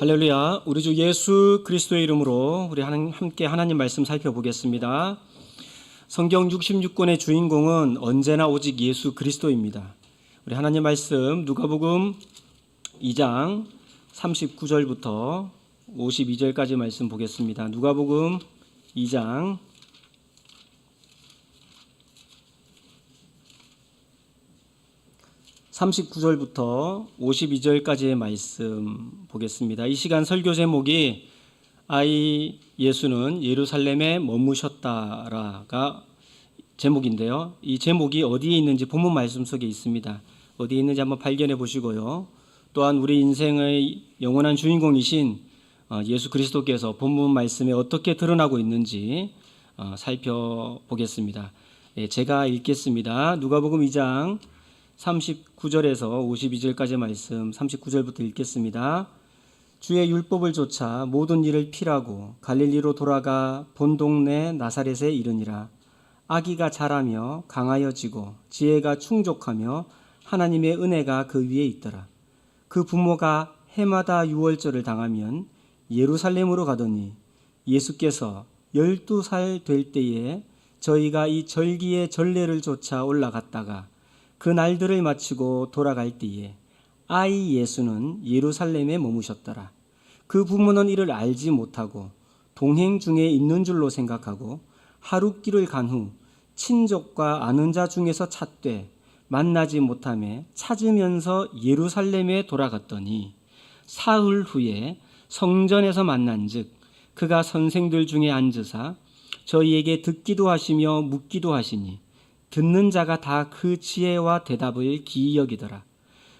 할렐루야. 우리 주 예수 그리스도의 이름으로 우리 함께 하나님 말씀 살펴보겠습니다. 성경 66권의 주인공은 언제나 오직 예수 그리스도입니다. 우리 하나님 말씀 누가복음 2장 39절부터 52절까지 말씀 보겠습니다. 누가복음 2장 39절부터 52절까지의 말씀 보겠습니다. 이 시간 설교 제목이 아이 예수는 예루살렘에 머무셨다라가 제목인데요. 이 제목이 어디에 있는지 본문 말씀 속에 있습니다. 어디에 있는지 한번 발견해 보시고요. 또한 우리 인생의 영원한 주인공이신 예수 그리스도께서 본문 말씀에 어떻게 드러나고 있는지 살펴보겠습니다. 제가 읽겠습니다. 누가복음 2장 39절에서 52절까지 말씀, 39절부터 읽겠습니다. 주의 율법을 좇아 모든 일을 필하고 갈릴리로 돌아가 본 동네 나사렛에 이르니라. 아기가 자라며 강하여지고 지혜가 충족하며 하나님의 은혜가 그 위에 있더라. 그 부모가 해마다 유월절을 당하면 예루살렘으로 가더니 예수께서 12살 될 때에 저희가 이 절기의 전례를 좇아 올라갔다가 그 날들을 마치고 돌아갈 때에 아이 예수는 예루살렘에 머무셨더라. 그 부모는 이를 알지 못하고 동행 중에 있는 줄로 생각하고 하룻길을 간 후 친족과 아는 자 중에서 찾되 만나지 못하매 찾으면서 예루살렘에 돌아갔더니 사흘 후에 성전에서 만난즉 그가 선생들 중에 앉으사 저희에게 듣기도 하시며 묻기도 하시니 듣는 자가 다 그 지혜와 대답을 기이 여기더라.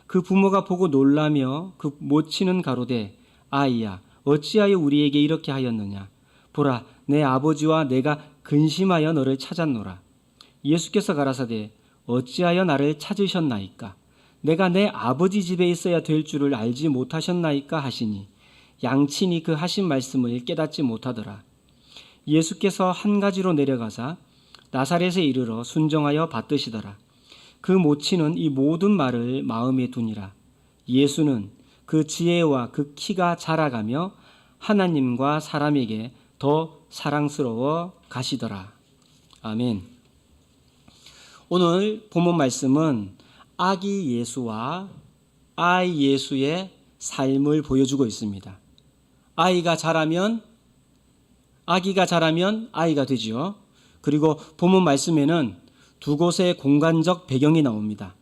그 부모가 보고 놀라며 그 모치는 가로되 아이야 어찌하여 우리에게 이렇게 하였느냐. 보라 내 아버지와 내가 근심하여 너를 찾았노라. 예수께서 가라사대 어찌하여 나를 찾으셨나이까. 내가 내 아버지 집에 있어야 될 줄을 알지 못하셨나이까 하시니 양친이 그 하신 말씀을 깨닫지 못하더라. 예수께서 한 가지로 내려가사 나사렛에 이르러 순종하여 받드시더라. 그 모친은 이 모든 말을 마음에 두니라. 예수는 그 지혜와 그 키가 자라가며 하나님과 사람에게 더 사랑스러워 가시더라. 아멘. 오늘 본문 말씀은 아기 예수와 아이 예수의 삶을 보여주고 있습니다. 아기가 자라면 아이가 되지요. 그리고 본문 말씀에는 두 곳의 공간적 배경이 나옵니다.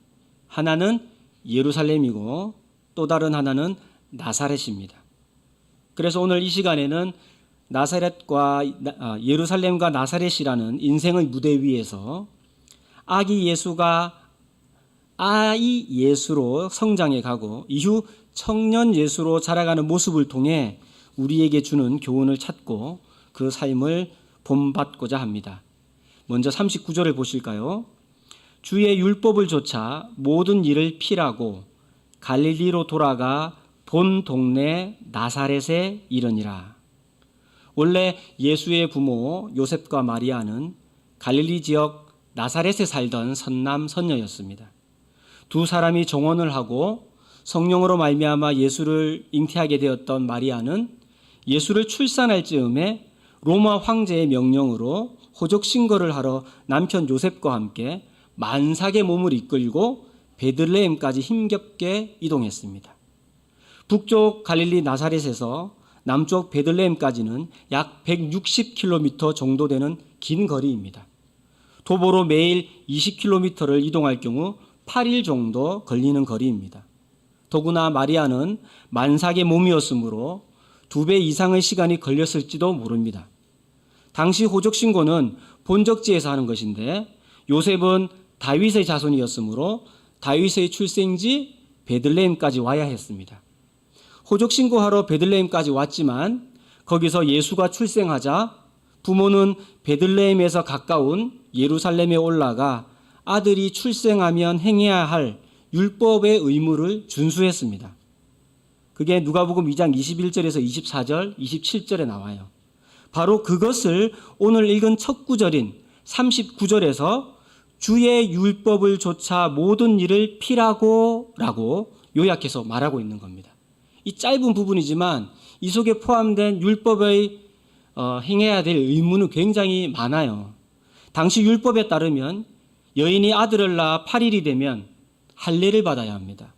하나는 예루살렘이고 또 다른 하나는 나사렛입니다. 그래서 오늘 이 시간에는 예루살렘과 나사렛이라는 인생의 무대 위에서 아기 예수가 아이 예수로 성장해 가고 이후 청년 예수로 자라가는 모습을 통해 우리에게 주는 교훈을 찾고 그 삶을 본받고자 합니다. 먼저 39절을 보실까요? 주의 율법을 좇아 모든 일을 필하고 갈릴리로 돌아가 본 동네 나사렛에 이르니라. 원래 예수의 부모 요셉과 마리아는 갈릴리 지역 나사렛에 살던 선남 선녀였습니다. 두 사람이 정혼을 하고 성령으로 말미암아 예수를 잉태하게 되었던 마리아는 예수를 출산할 즈음에 로마 황제의 명령으로 호적 신고를 하러 남편 요셉과 함께 만삭의 몸을 이끌고 베들레헴까지 힘겹게 이동했습니다. 북쪽 갈릴리 나사렛에서 남쪽 베들레헴까지는 약 160km 정도 되는 긴 거리입니다. 도보로 매일 20km를 이동할 경우 8일 정도 걸리는 거리입니다. 더구나 마리아는 만삭의 몸이었으므로 2배 이상의 시간이 걸렸을지도 모릅니다. 당시 호적 신고는 본적지에서 하는 것인데 요셉은 다윗의 자손이었으므로 다윗의 출생지 베들레헴까지 와야 했습니다. 호적 신고하러 베들레헴까지 왔지만 거기서 예수가 출생하자 부모는 베들레헴에서 가까운 예루살렘에 올라가 아들이 출생하면 행해야 할 율법의 의무를 준수했습니다. 그게 누가복음 2장 21절에서 24절, 27절에 나와요. 바로 그것을 오늘 읽은 첫 구절인 39절에서 주의 율법을 좇아 모든 일을 필하고 라고 요약해서 말하고 있는 겁니다. 이 짧은 부분이지만 이 속에 포함된 율법의 행해야 될 의무는 굉장히 많아요. 당시 율법에 따르면 여인이 아들을 낳아 8일이 되면 할례를 받아야 합니다.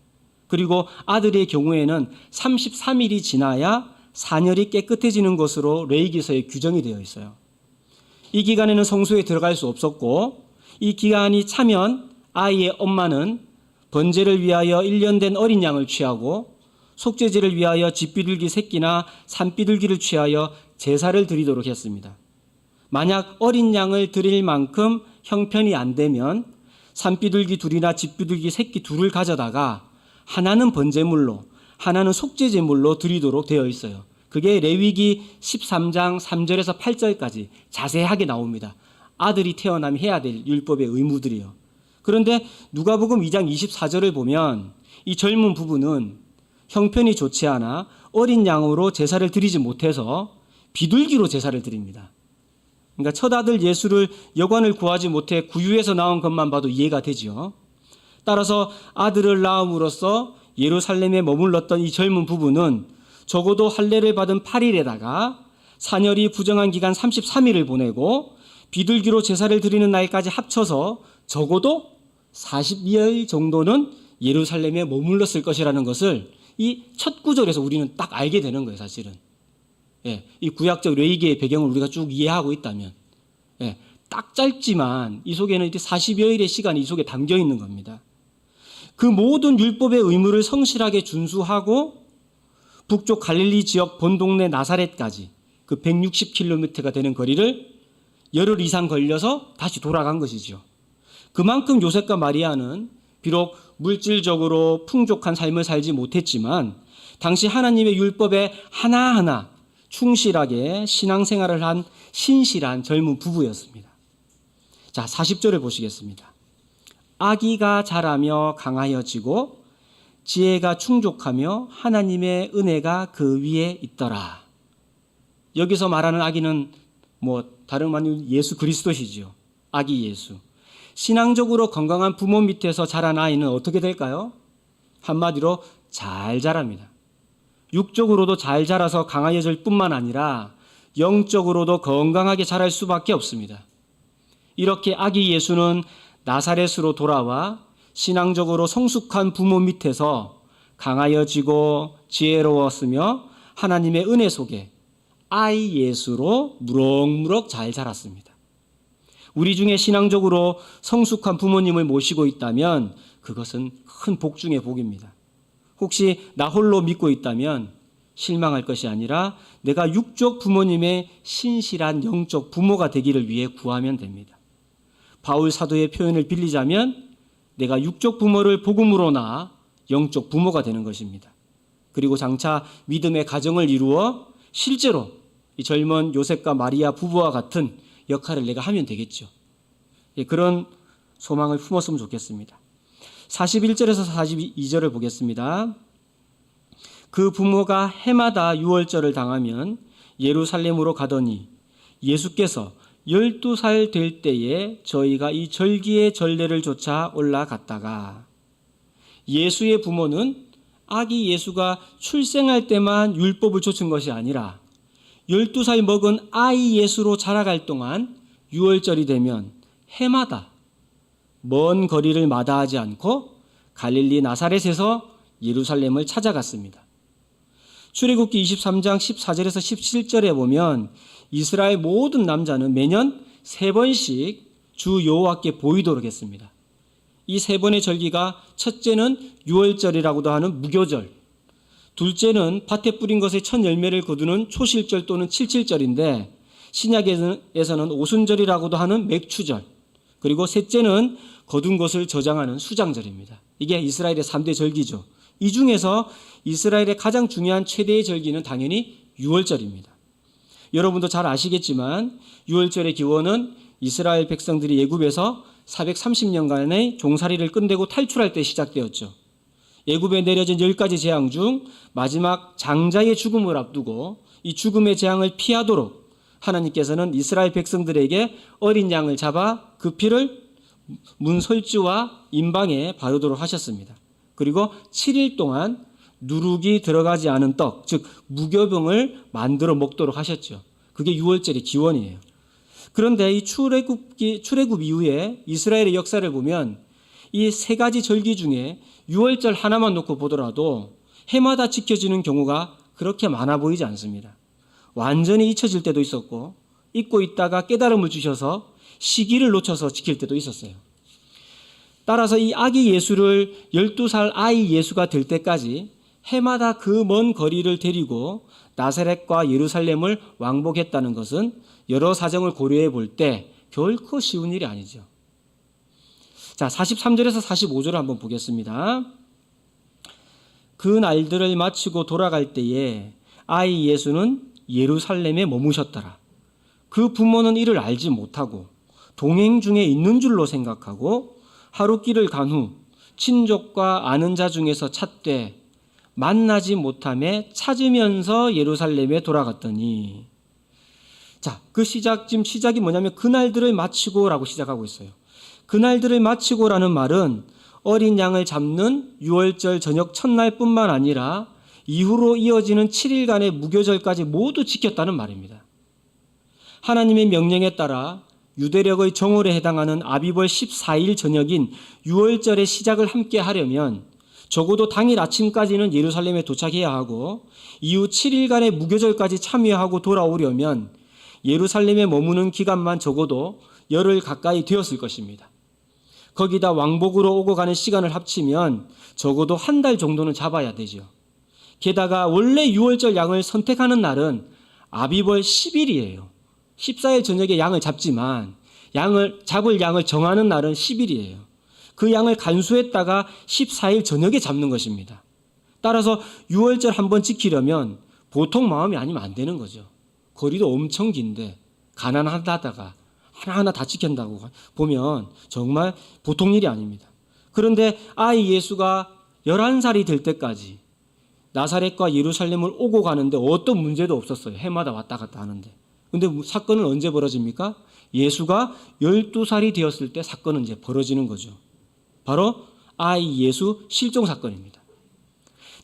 그리고 아들의 경우에는 33일이 지나야 사녀리 깨끗해지는 것으로 레위기서에 규정이 되어 있어요. 이 기간에는 성소에 들어갈 수 없었고 이 기간이 차면 아이의 엄마는 번제를 위하여 1년 된 어린 양을 취하고 속죄제를 위하여 집비둘기 새끼나 산비둘기를 취하여 제사를 드리도록 했습니다. 만약 어린 양을 드릴 만큼 형편이 안 되면 산비둘기 둘이나 집비둘기 새끼 둘을 가져다가 하나는 번제물로 하나는 속죄제물로 드리도록 되어 있어요. 그게 레위기 13장 3절에서 8절까지 자세하게 나옵니다. 아들이 태어나면 해야 될 율법의 의무들이요. 그런데 누가복음 2장 24절을 보면 이 젊은 부부는 형편이 좋지 않아 어린 양으로 제사를 드리지 못해서 비둘기로 제사를 드립니다. 그러니까 첫아들 예수를 여관을 구하지 못해 구유에서 나온 것만 봐도 이해가 되죠. 따라서 아들을 낳음으로써 예루살렘에 머물렀던 이 젊은 부부는 적어도 할례를 받은 8일에다가 사녀리 부정한 기간 33일을 보내고 비둘기로 제사를 드리는 날까지 합쳐서 적어도 42일 정도는 예루살렘에 머물렀을 것이라는 것을 이 첫 구절에서 우리는 딱 알게 되는 거예요, 사실은. 예, 이 구약적 레위기의 배경을 우리가 쭉 이해하고 있다면, 예, 딱 짧지만 이 속에는 이제 40여일의 시간이 이 속에 담겨 있는 겁니다. 그 모든 율법의 의무를 성실하게 준수하고 북쪽 갈릴리 지역 본동네 나사렛까지 그 160km가 되는 거리를 열흘 이상 걸려서 다시 돌아간 것이죠. 그만큼 요셉과 마리아는 비록 물질적으로 풍족한 삶을 살지 못했지만 당시 하나님의 율법에 하나하나 충실하게 신앙생활을 한 신실한 젊은 부부였습니다. 자, 40절을 보시겠습니다. 아기가 자라며 강하여지고 지혜가 충족하며 하나님의 은혜가 그 위에 있더라. 여기서 말하는 아기는 다름 아닌 예수 그리스도시죠. 아기 예수. 신앙적으로 건강한 부모 밑에서 자란 아이는 어떻게 될까요? 한마디로 잘 자랍니다. 육적으로도 잘 자라서 강하여질 뿐만 아니라 영적으로도 건강하게 자랄 수밖에 없습니다. 이렇게 아기 예수는 나사렛으로 돌아와 신앙적으로 성숙한 부모 밑에서 강하여지고 지혜로웠으며 하나님의 은혜 속에 아이 예수로 무럭무럭 잘 자랐습니다. 우리 중에 신앙적으로 성숙한 부모님을 모시고 있다면 그것은 큰 복 중의 복입니다. 혹시 나 홀로 믿고 있다면 실망할 것이 아니라 내가 육적 부모님의 신실한 영적 부모가 되기를 위해 구하면 됩니다. 바울 사도의 표현을 빌리자면 내가 육적 부모를 복음으로 낳아 영적 부모가 되는 것입니다. 그리고 장차 믿음의 가정을 이루어 실제로 이 젊은 요셉과 마리아 부부와 같은 역할을 내가 하면 되겠죠. 그런 소망을 품었으면 좋겠습니다. 41절에서 42절을 보겠습니다. 그 부모가 해마다 유월절을 당하면 예루살렘으로 가더니 예수께서 12살 될 때에 저희가 이 절기의 전례를 쫓아 올라갔다가 예수의 부모는 아기 예수가 출생할 때만 율법을 좇은 것이 아니라 12살 먹은 아이 예수로 자라갈 동안 유월절이 되면 해마다 먼 거리를 마다하지 않고 갈릴리 나사렛에서 예루살렘을 찾아갔습니다. 출애굽기 23장 14절에서 17절에 보면 이스라엘 모든 남자는 매년 3번씩 주 여호와께 보이도록 했습니다. 이 3번의 절기가 첫째는 유월절이라고도 하는 무교절, 둘째는 밭에 뿌린 것의 첫 열매를 거두는 초실절 또는 칠칠절인데 신약에서는 오순절이라고도 하는 맥추절, 그리고 셋째는 거둔 것을 저장하는 수장절입니다. 이게 이스라엘의 3대 절기죠. 이 중에서 이스라엘의 가장 중요한 최대의 절기는 당연히 유월절입니다. 여러분도 잘 아시겠지만 유월절의 기원은 이스라엘 백성들이 애굽에서 430년간의 종살이를 끝내고 탈출할 때 시작되었죠. 애굽에 내려진 10가지 재앙 중 마지막 장자의 죽음을 앞두고 이 죽음의 재앙을 피하도록 하나님께서는 이스라엘 백성들에게 어린 양을 잡아 그 피를 문설주와 임방에 바르도록 하셨습니다. 그리고 7일 동안 누룩이 들어가지 않은 떡, 즉 무교병을 만들어 먹도록 하셨죠. 그게 유월절의 기원이에요. 그런데 이 출애굽 이후에 이스라엘의 역사를 보면 이 세 가지 절기 중에 유월절 하나만 놓고 보더라도 해마다 지켜지는 경우가 그렇게 많아 보이지 않습니다. 완전히 잊혀질 때도 있었고 잊고 있다가 깨달음을 주셔서 시기를 놓쳐서 지킬 때도 있었어요. 따라서 이 아기 예수를 12살 아이 예수가 될 때까지 해마다 그 먼 거리를 데리고 나사렛과 예루살렘을 왕복했다는 것은 여러 사정을 고려해 볼 때 결코 쉬운 일이 아니죠. 자, 43절에서 45절을 한번 보겠습니다. 그 날들을 마치고 돌아갈 때에 아이 예수는 예루살렘에 머무셨더라. 그 부모는 이를 알지 못하고 동행 중에 있는 줄로 생각하고 하루 길을 간 후 친족과 아는 자 중에서 찾되 만나지 못함에 찾으면서 예루살렘에 돌아갔더니, 자, 그 지금 시작이 뭐냐면 그날들을 마치고라고 시작하고 있어요. 그날들을 마치고라는 말은 어린 양을 잡는 유월절 저녁 첫날뿐만 아니라 이후로 이어지는 7일간의 무교절까지 모두 지켰다는 말입니다. 하나님의 명령에 따라 유대력의 정월에 해당하는 아비벌 14일 저녁인 유월절의 시작을 함께 하려면 적어도 당일 아침까지는 예루살렘에 도착해야 하고 이후 7일간의 무교절까지 참여하고 돌아오려면 예루살렘에 머무는 기간만 적어도 열흘 가까이 되었을 것입니다. 거기다 왕복으로 오고 가는 시간을 합치면 적어도 한 달 정도는 잡아야 되죠. 게다가 원래 유월절 양을 선택하는 날은 아비벌 10일이에요. 14일 저녁에 양을 잡지만 잡을 양을 정하는 날은 10일이에요. 그 양을 간수했다가 14일 저녁에 잡는 것입니다. 따라서 유월절 한번 지키려면 보통 마음이 아니면 안 되는 거죠. 거리도 엄청 긴데 가난하다다가 하나하나 다 지킨다고 보면 정말 보통 일이 아닙니다. 그런데 아이 예수가 11살이 될 때까지 나사렛과 예루살렘을 오고 가는데 어떤 문제도 없었어요. 해마다 왔다 갔다 하는데. 근데 사건은 언제 벌어집니까? 예수가 12살이 되었을 때 사건은 이제 벌어지는 거죠. 바로 아이 예수 실종 사건입니다.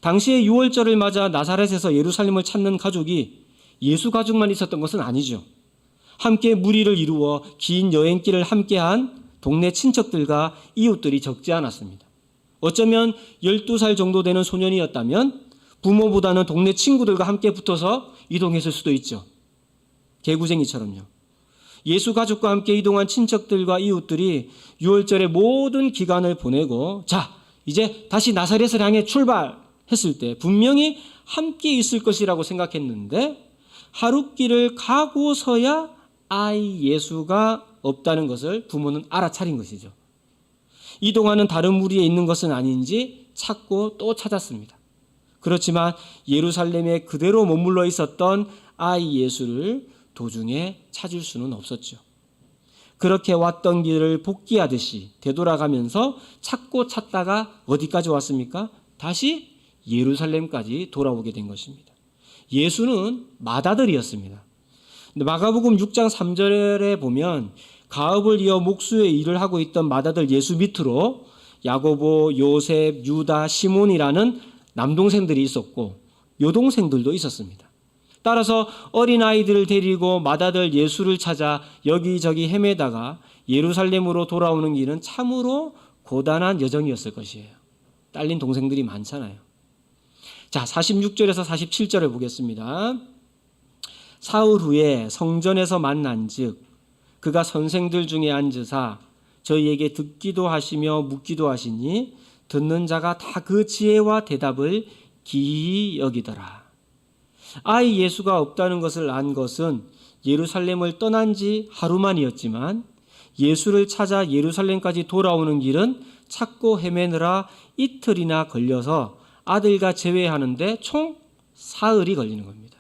당시에 유월절을 맞아 나사렛에서 예루살렘을 찾는 가족이 예수 가족만 있었던 것은 아니죠. 함께 무리를 이루어 긴 여행길을 함께한 동네 친척들과 이웃들이 적지 않았습니다. 어쩌면 12살 정도 되는 소년이었다면 부모보다는 동네 친구들과 함께 붙어서 이동했을 수도 있죠. 개구쟁이처럼요. 예수 가족과 함께 이동한 친척들과 이웃들이 유월절의 모든 기간을 보내고 자, 이제 다시 나사렛을 향해 출발했을 때 분명히 함께 있을 것이라고 생각했는데 하루 길을 가고서야 아이 예수가 없다는 것을 부모는 알아차린 것이죠. 이동하는 다른 무리에 있는 것은 아닌지 찾고 또 찾았습니다. 그렇지만 예루살렘에 그대로 머물러 있었던 아이 예수를 도중에 찾을 수는 없었죠. 그렇게 왔던 길을 복귀하듯이 되돌아가면서 찾고 찾다가 어디까지 왔습니까? 다시 예루살렘까지 돌아오게 된 것입니다. 예수는 맏아들이었습니다. 마가복음 6장 3절에 보면 가업을 이어 목수의 일을 하고 있던 맏아들 예수 밑으로 야고보, 요셉, 유다, 시몬이라는 남동생들이 있었고 여동생들도 있었습니다. 따라서 어린아이들을 데리고 맏아들 예수를 찾아 여기저기 헤매다가 예루살렘으로 돌아오는 길은 참으로 고단한 여정이었을 것이에요. 딸린 동생들이 많잖아요. 자, 46절에서 47절을 보겠습니다. 사흘 후에 성전에서 만난즉 그가 선생들 중에 앉으사 저희에게 듣기도 하시며 묻기도 하시니 듣는 자가 다 그 지혜와 대답을 기이 여기더라. 아이 예수가 없다는 것을 안 것은 예루살렘을 떠난 지 하루만이었지만 예수를 찾아 예루살렘까지 돌아오는 길은 찾고 헤매느라 이틀이나 걸려서 아들과 제외하는데 총 사흘이 걸리는 겁니다.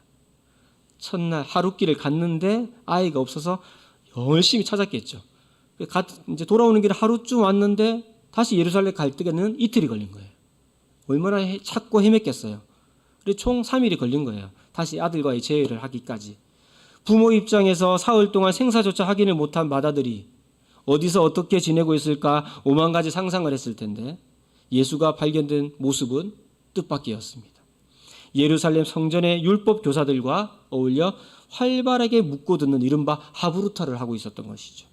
첫날 하룻길을 갔는데 아이가 없어서 열심히 찾았겠죠. 이제 돌아오는 길에 하루쯤 왔는데 다시 예루살렘 갈 때는 이틀이 걸린 거예요. 얼마나 찾고 헤맸겠어요. 그래서 총 3일이 걸린 거예요. 다시 아들과의 재회를 하기까지. 부모 입장에서 사흘 동안 생사조차 확인을 못한 맏아들이 어디서 어떻게 지내고 있을까 오만 가지 상상을 했을 텐데 예수가 발견된 모습은 뜻밖이었습니다. 예루살렘 성전의 율법 교사들과 어울려 활발하게 묻고 듣는 이른바 하브루타를 하고 있었던 것이죠.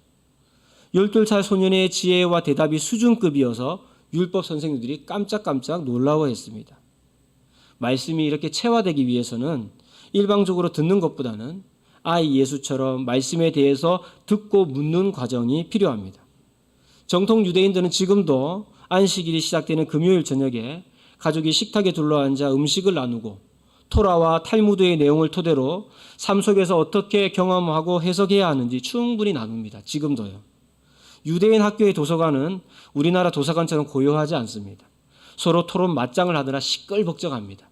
12살 소년의 지혜와 대답이 수준급이어서 율법 선생님들이 깜짝깜짝 놀라워했습니다. 말씀이 이렇게 체화되기 위해서는 일방적으로 듣는 것보다는 아이 예수처럼 말씀에 대해서 듣고 묻는 과정이 필요합니다. 정통 유대인들은 지금도 안식일이 시작되는 금요일 저녁에 가족이 식탁에 둘러앉아 음식을 나누고 토라와 탈무드의 내용을 토대로 삶 속에서 어떻게 경험하고 해석해야 하는지 충분히 나눕니다. 지금도요. 유대인 학교의 도서관은 우리나라 도서관처럼 고요하지 않습니다. 서로 토론 맞짱을 하느라 시끌벅적합니다.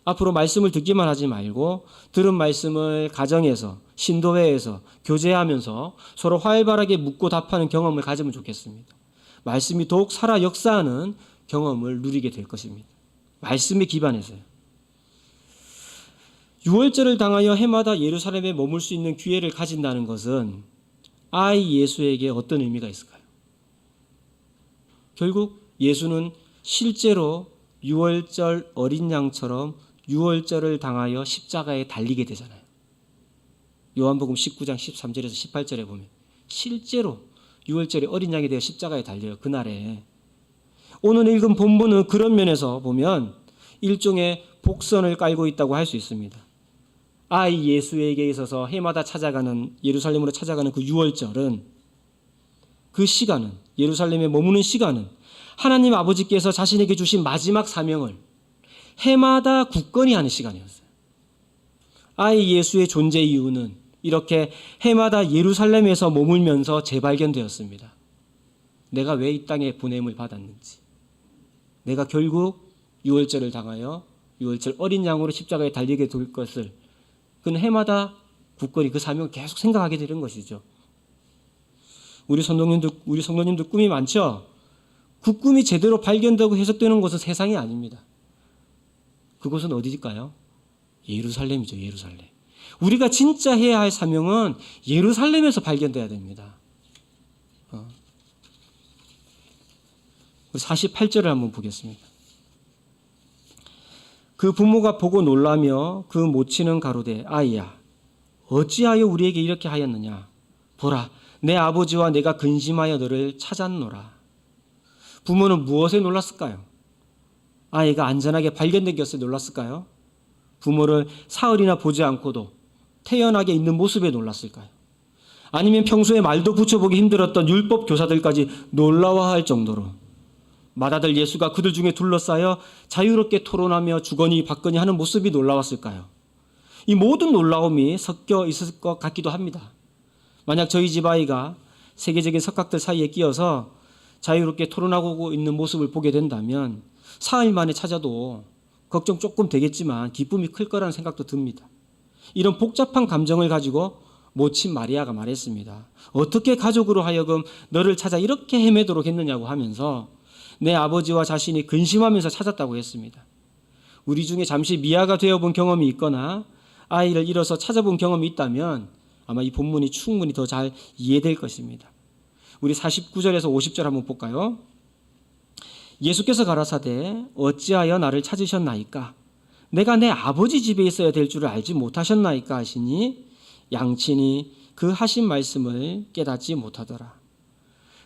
앞으로 말씀을 듣기만 하지 말고 들은 말씀을 가정에서, 신도회에서 교제하면서 서로 활발하게 묻고 답하는 경험을 가지면 좋겠습니다. 말씀이 더욱 살아 역사하는 경험을 누리게 될 것입니다. 말씀에 기반해서요. 유월절을 당하여 해마다 예루살렘에 머물 수 있는 기회를 가진다는 것은 아이 예수에게 어떤 의미가 있을까요? 결국 예수는 실제로 유월절 어린 양처럼 유월절을 당하여 십자가에 달리게 되잖아요. 요한복음 19장 13절에서 18절에 보면 실제로 유월절에 어린 양이 되어 십자가에 달려요. 그날에. 오늘 읽은 본문은 그런 면에서 보면 일종의 복선을 깔고 있다고 할 수 있습니다. 아이 예수에게 있어서 해마다 찾아가는 예루살렘으로 찾아가는 그 유월절은 그 시간은 예루살렘에 머무는 시간은 하나님 아버지께서 자신에게 주신 마지막 사명을 해마다 굳건히 하는 시간이었어요. 아이 예수의 존재 이유는 이렇게 해마다 예루살렘에서 머물면서 재발견되었습니다. 내가 왜 이 땅에 보냄을 받았는지, 내가 결국 유월절을 당하여 유월절 어린 양으로 십자가에 달리게 될 것을 그는 해마다 굳건히 그 사명을 계속 생각하게 되는 것이죠. 우리 성도님들 꿈이 많죠? 그 꿈이 제대로 발견되고 해석되는 곳은 세상이 아닙니다. 그곳은 어디일까요? 예루살렘이죠. 예루살렘. 우리가 진짜 해야 할 사명은 예루살렘에서 발견돼야 됩니다. 48절을 한번 보겠습니다. 그 부모가 보고 놀라며 그 모친은 가로되 아이야 어찌하여 우리에게 이렇게 하였느냐 보라 내 아버지와 내가 근심하여 너를 찾았노라. 부모는 무엇에 놀랐을까요? 아이가 안전하게 발견된 것에 놀랐을까요? 부모를 사흘이나 보지 않고도 태연하게 있는 모습에 놀랐을까요? 아니면 평소에 말도 붙여보기 힘들었던 율법 교사들까지 놀라워할 정도로 맏아들 예수가 그들 중에 둘러싸여 자유롭게 토론하며 주거니 받거니 하는 모습이 놀라웠을까요? 이 모든 놀라움이 섞여 있을 것 같기도 합니다. 만약 저희 집 아이가 세계적인 석학들 사이에 끼어서 자유롭게 토론하고 있는 모습을 보게 된다면 사흘 만에 찾아도 걱정 조금 되겠지만 기쁨이 클 거라는 생각도 듭니다. 이런 복잡한 감정을 가지고 모친 마리아가 말했습니다. 어떻게 가족으로 하여금 너를 찾아 이렇게 헤매도록 했느냐고 하면서 내 아버지와 자신이 근심하면서 찾았다고 했습니다. 우리 중에 잠시 미아가 되어본 경험이 있거나 아이를 잃어서 찾아본 경험이 있다면 아마 이 본문이 충분히 더 잘 이해될 것입니다. 우리 49절에서 50절 한번 볼까요? 예수께서 가라사대 어찌하여 나를 찾으셨나이까? 내가 내 아버지 집에 있어야 될 줄을 알지 못하셨나이까 하시니 양친이 그 하신 말씀을 깨닫지 못하더라.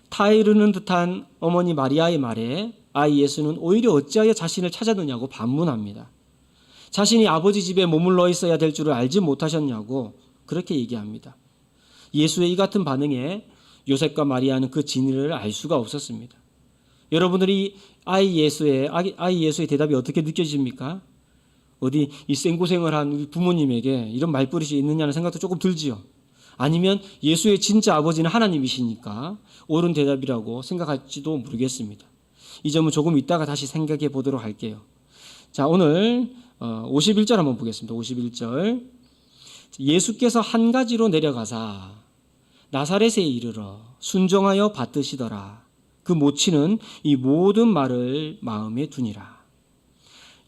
타이르는 듯한 어머니 마리아의 말에 아이 예수는 오히려 어찌하여 자신을 찾았느냐고 반문합니다. 자신이 아버지 집에 머물러 있어야 될 줄을 알지 못하셨냐고 그렇게 얘기합니다. 예수의 이 같은 반응에 요셉과 마리아는 그 진리를 알 수가 없었습니다. 여러분들이 아이 예수의 대답이 어떻게 느껴집니까? 어디 이 생고생을 한 우리 부모님에게 이런 말버릇이 있느냐는 생각도 조금 들지요. 아니면 예수의 진짜 아버지는 하나님이시니까 옳은 대답이라고 생각할지도 모르겠습니다. 이 점은 조금 이따가 다시 생각해 보도록 할게요. 자, 오늘 51절 한번 보겠습니다. 51절. 예수께서 한 가지로 내려가사 나사렛에 이르러 순종하여 받드시더라. 그 모친은 이 모든 말을 마음에 두니라.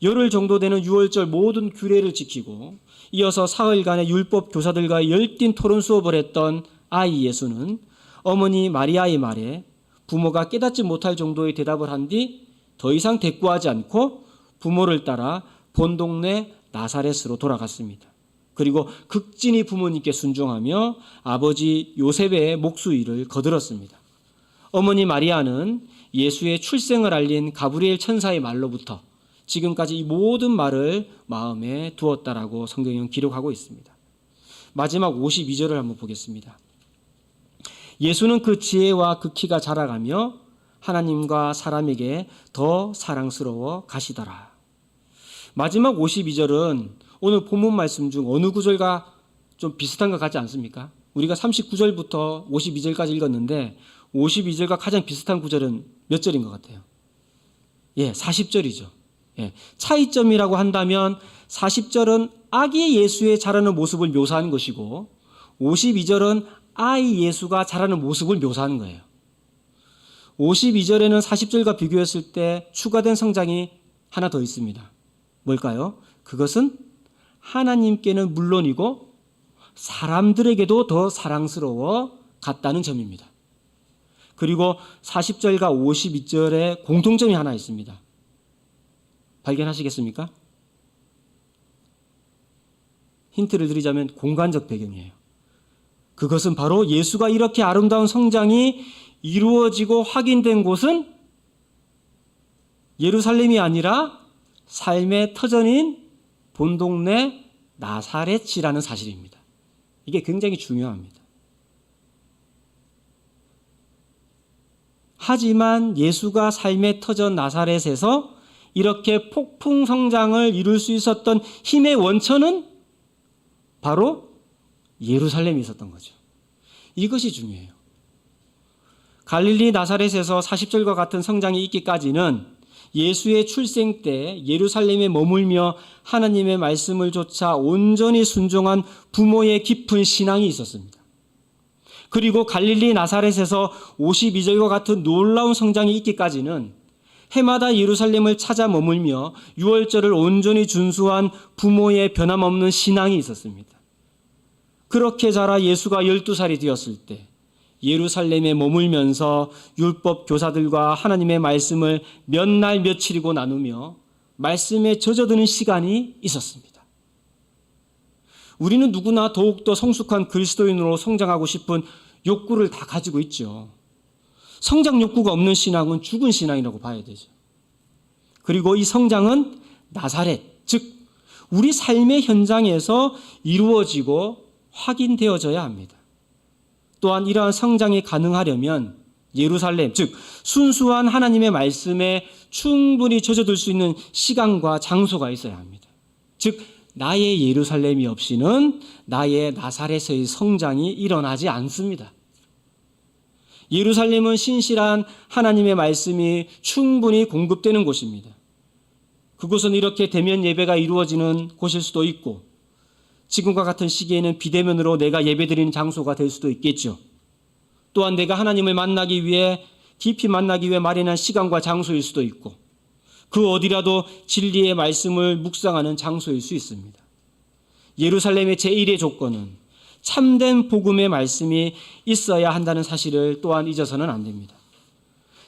열흘 정도 되는 유월절 모든 규례를 지키고 이어서 사흘간의 율법 교사들과 열띤 토론 수업을 했던 아이 예수는 어머니 마리아의 말에 부모가 깨닫지 못할 정도의 대답을 한 뒤 더 이상 대꾸하지 않고 부모를 따라 본 동네 나사렛으로 돌아갔습니다. 그리고 극진히 부모님께 순종하며 아버지 요셉의 목수일을 거들었습니다. 어머니 마리아는 예수의 출생을 알린 가브리엘 천사의 말로부터 지금까지 이 모든 말을 마음에 두었다라고 성경은 기록하고 있습니다. 마지막 52절을 한번 보겠습니다. 예수는 그 지혜와 그 키가 자라가며 하나님과 사람에게 더 사랑스러워 가시더라. 마지막 52절은 오늘 본문 말씀 중 어느 구절과 좀 비슷한 것 같지 않습니까? 우리가 39절부터 52절까지 읽었는데 52절과 가장 비슷한 구절은 몇 절인 것 같아요? 40절이죠. 차이점이라고 한다면 40절은 아기 예수의 자라는 모습을 묘사하는 것이고 52절은 아이 예수가 자라는 모습을 묘사하는 거예요. 52절에는 40절과 비교했을 때 추가된 성장이 하나 더 있습니다. 뭘까요? 그것은 하나님께는 물론이고 사람들에게도 더 사랑스러워 갔다는 점입니다. 그리고 40절과 52절에 공통점이 하나 있습니다. 발견하시겠습니까? 힌트를 드리자면 공간적 배경이에요. 그것은 바로 예수가 이렇게 아름다운 성장이 이루어지고 확인된 곳은 예루살렘이 아니라 삶의 터전인 본동네 나사렛이라는 사실입니다. 이게 굉장히 중요합니다. 하지만 예수가 삶의 터전 나사렛에서 이렇게 폭풍 성장을 이룰 수 있었던 힘의 원천은 바로 예루살렘이 있었던 거죠. 이것이 중요해요. 갈릴리 나사렛에서 40절과 같은 성장이 있기까지는 예수의 출생 때 예루살렘에 머물며 하나님의 말씀을 조차 온전히 순종한 부모의 깊은 신앙이 있었습니다. 그리고 갈릴리 나사렛에서 52절과 같은 놀라운 성장이 있기까지는 해마다 예루살렘을 찾아 머물며 유월절을 온전히 준수한 부모의 변함없는 신앙이 있었습니다. 그렇게 자라 예수가 12살이 되었을 때 예루살렘에 머물면서 율법 교사들과 하나님의 말씀을 몇 날 며칠이고 나누며 말씀에 젖어드는 시간이 있었습니다. 우리는 누구나 더욱더 성숙한 그리스도인으로 성장하고 싶은 욕구를 다 가지고 있죠. 성장 욕구가 없는 신앙은 죽은 신앙이라고 봐야 되죠. 그리고 이 성장은 나사렛, 즉 우리 삶의 현장에서 이루어지고 확인되어져야 합니다. 또한 이러한 성장이 가능하려면 예루살렘, 즉 순수한 하나님의 말씀에 충분히 젖어들 수 있는 시간과 장소가 있어야 합니다. 즉 나의 예루살렘이 없이는 나의 나사렛의 성장이 일어나지 않습니다. 예루살렘은 신실한 하나님의 말씀이 충분히 공급되는 곳입니다. 그곳은 이렇게 대면 예배가 이루어지는 곳일 수도 있고 지금과 같은 시기에는 비대면으로 내가 예배드리는 장소가 될 수도 있겠죠. 또한 내가 하나님을 만나기 위해 깊이 만나기 위해 마련한 시간과 장소일 수도 있고 그 어디라도 진리의 말씀을 묵상하는 장소일 수 있습니다. 예루살렘의 제1의 조건은 참된 복음의 말씀이 있어야 한다는 사실을 또한 잊어서는 안 됩니다.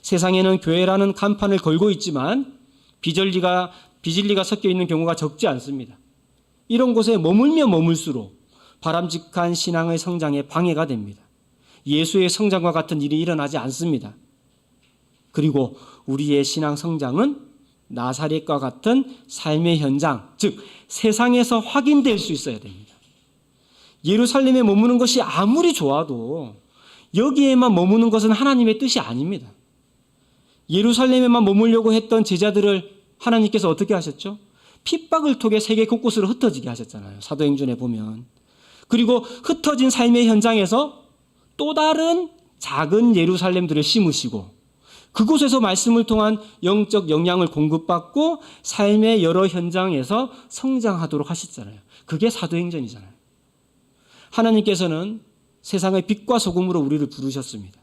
세상에는 교회라는 간판을 걸고 있지만 비진리가 섞여 있는 경우가 적지 않습니다. 이런 곳에 머물면 머물수록 바람직한 신앙의 성장에 방해가 됩니다. 예수의 성장과 같은 일이 일어나지 않습니다. 그리고 우리의 신앙 성장은 나사렛과 같은 삶의 현장, 즉 세상에서 확인될 수 있어야 됩니다. 예루살렘에 머무는 것이 아무리 좋아도 여기에만 머무는 것은 하나님의 뜻이 아닙니다. 예루살렘에만 머물려고 했던 제자들을 하나님께서 어떻게 하셨죠? 핍박을 통해 세계 곳곳으로 흩어지게 하셨잖아요. 사도행전에 보면. 그리고 흩어진 삶의 현장에서 또 다른 작은 예루살렘들을 심으시고 그곳에서 말씀을 통한 영적 영향을 공급받고 삶의 여러 현장에서 성장하도록 하셨잖아요. 그게 사도행전이잖아요. 하나님께서는 세상의 빛과 소금으로 우리를 부르셨습니다.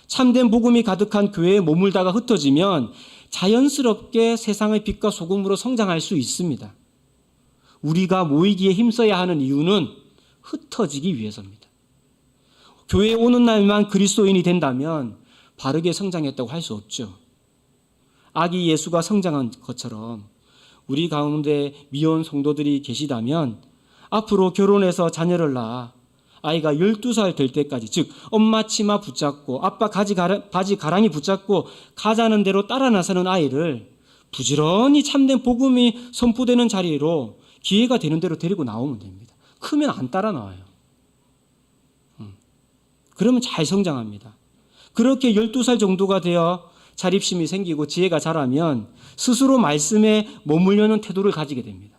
참된 복음이 가득한 교회에 머물다가 흩어지면 자연스럽게 세상의 빛과 소금으로 성장할 수 있습니다. 우리가 모이기에 힘써야 하는 이유는 흩어지기 위해서입니다. 교회에 오는 날만 그리스도인이 된다면 바르게 성장했다고 할 수 없죠. 아기 예수가 성장한 것처럼 우리 가운데 미혼 성도들이 계시다면 앞으로 결혼해서 자녀를 낳아 아이가 12살 될 때까지, 즉 엄마 치마 붙잡고 아빠 바지 가랑이 붙잡고 가자는 대로 따라 나서는 아이를 부지런히 참된 복음이 선포되는 자리로 기회가 되는 대로 데리고 나오면 됩니다. 크면 안 따라 나와요. 그러면 잘 성장합니다. 그렇게 12살 정도가 되어 자립심이 생기고 지혜가 자라면 스스로 말씀에 머물려는 태도를 가지게 됩니다.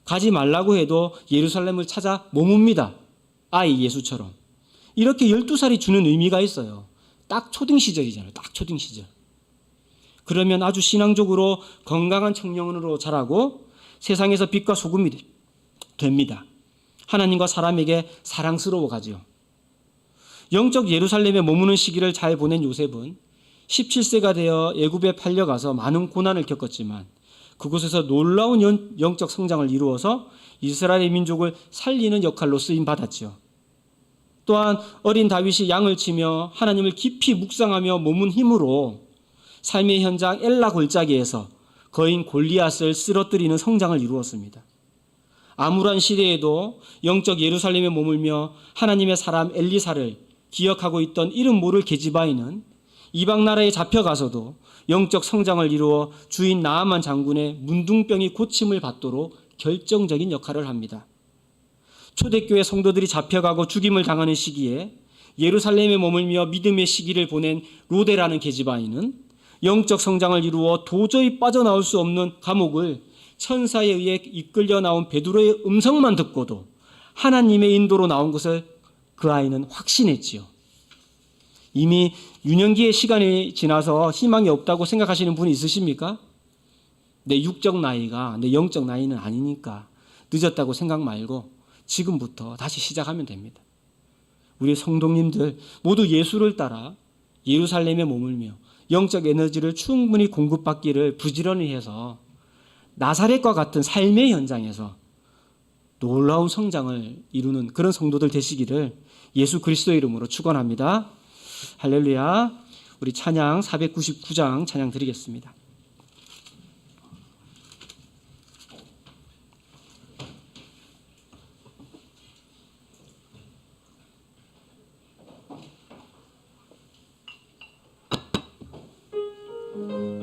가지 말라고 해도 예루살렘을 찾아 머뭅니다. 아이 예수처럼. 이렇게 12살이 주는 의미가 있어요. 딱 초딩 시절이잖아요. 딱 초딩 시절. 그러면 아주 신앙적으로 건강한 청년으로 자라고 세상에서 빛과 소금이 됩니다. 하나님과 사람에게 사랑스러워 가죠. 영적 예루살렘에 머무는 시기를 잘 보낸 요셉은 17세가 되어 애굽에 팔려가서 많은 고난을 겪었지만 그곳에서 놀라운 영적 성장을 이루어서 이스라엘 민족을 살리는 역할로 쓰임 받았죠. 또한 어린 다윗이 양을 치며 하나님을 깊이 묵상하며 머문 힘으로 삶의 현장 엘라 골짜기에서 거인 골리앗을 쓰러뜨리는 성장을 이루었습니다. 암울한 시대에도 영적 예루살렘에 머물며 하나님의 사람 엘리사를 기억하고 있던 이름 모를 계집아이는 이방 나라에 잡혀가서도 영적 성장을 이루어 주인 나아만 장군의 문둥병이 고침을 받도록 결정적인 역할을 합니다. 초대교회 성도들이 잡혀가고 죽임을 당하는 시기에 예루살렘에 머물며 믿음의 시기를 보낸 로데라는 계집아이는 영적 성장을 이루어 도저히 빠져나올 수 없는 감옥을 천사에 의해 이끌려 나온 베드로의 음성만 듣고도 하나님의 인도로 나온 것을 그 아이는 확신했지요. 이미 유년기의 시간이 지나서 희망이 없다고 생각하시는 분이 있으십니까? 내 육적 나이가 내 영적 나이는 아니니까 늦었다고 생각 말고 지금부터 다시 시작하면 됩니다. 우리 성도님들 모두 예수를 따라 예루살렘에 머물며 영적 에너지를 충분히 공급받기를 부지런히 해서 나사렛과 같은 삶의 현장에서 놀라운 성장을 이루는 그런 성도들 되시기를 예수 그리스도의 이름으로 축원합니다. 할렐루야. 우리 찬양 499장 찬양 드리겠습니다.